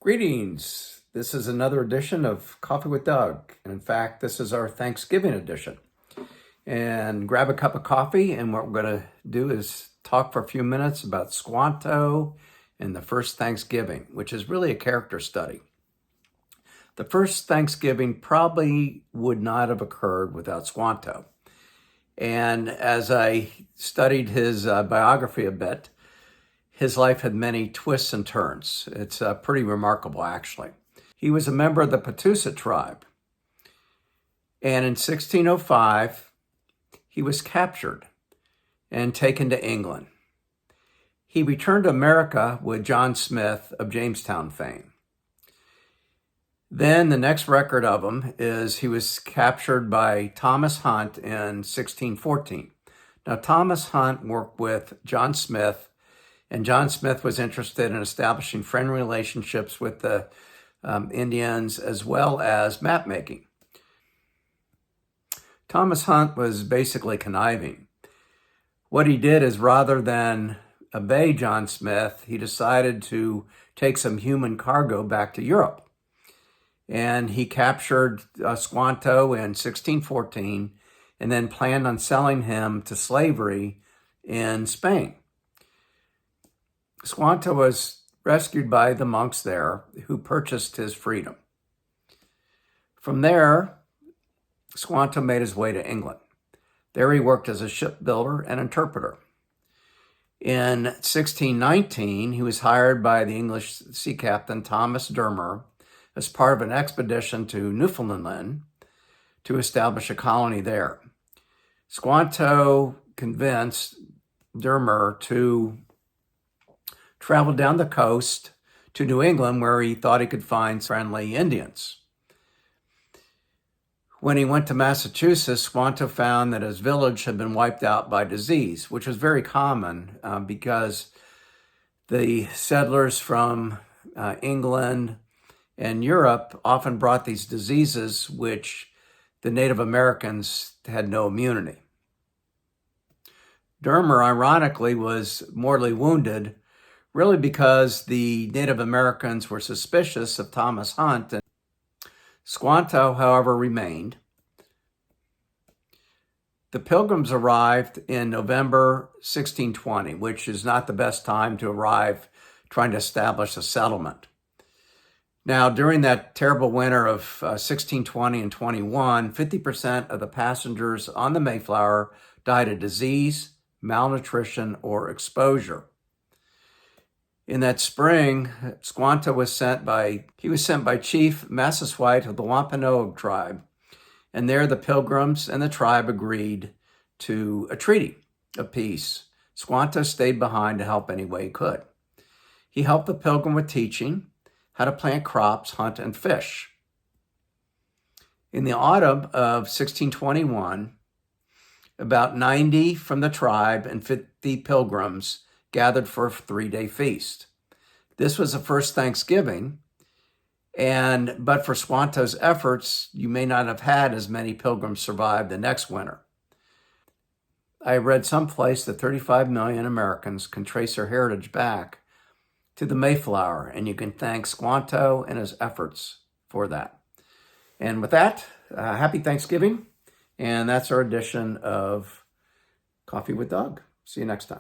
Greetings. This is another edition of Coffee with Doug. And in fact, this is our Thanksgiving edition. And grab a cup of coffee, and what we're going to do is talk for a few minutes about Squanto and the first Thanksgiving, which is really a character study. The first Thanksgiving probably would not have occurred without Squanto. And as I studied his biography a bit, his life had many twists and turns. It's pretty remarkable, actually. He was a member of the Patusa tribe. And in 1605, he was captured and taken to England. He returned to America with John Smith of Jamestown fame. Then the next record of him is he was captured by Thomas Hunt in 1614. Now, Thomas Hunt worked with John Smith, and John Smith was interested in establishing friendly relationships with the Indians as well as map making. Thomas Hunt was basically conniving. What he did is, rather than obey John Smith, he decided to take some human cargo back to Europe. And he captured Squanto in 1614 and then planned on selling him to slavery in Spain. Squanto was rescued by the monks there, who purchased his freedom. From there, Squanto made his way to England. There he worked as a shipbuilder and interpreter. In 1619, he was hired by the English sea captain Thomas Dermer as part of an expedition to Newfoundland to establish a colony there. Squanto convinced Dermer to travel down the coast to New England, where he thought he could find friendly Indians. When he went to Massachusetts, Squanto found that his village had been wiped out by disease, which was very common because the settlers from England and Europe often brought these diseases which the Native Americans had no immunity. Dermer, ironically, was mortally wounded, really because the Native Americans were suspicious of Thomas Hunt. And Squanto, however, remained. The Pilgrims arrived in November 1620, which is not the best time to arrive trying to establish a settlement. Now, during that terrible winter of 1620 and 21, 50% of the passengers on the Mayflower died of disease, malnutrition, or exposure. In that spring, Squanto was sent by Chief Massasoit of the Wampanoag tribe, and there the Pilgrims and the tribe agreed to a treaty of peace. Squanto stayed behind to help any way he could. He helped the Pilgrim with teaching how to plant crops, hunt, and fish. In the autumn of 1621, about 90 from the tribe and 50 pilgrims gathered for a 3-day feast. This was the first Thanksgiving, but for Squanto's efforts, you may not have had as many pilgrims survive the next winter. I read someplace that 35 million Americans can trace their heritage back to the Mayflower, and you can thank Squanto and his efforts for that. And with that, happy Thanksgiving, and that's our edition of Coffee with Doug. See you next time.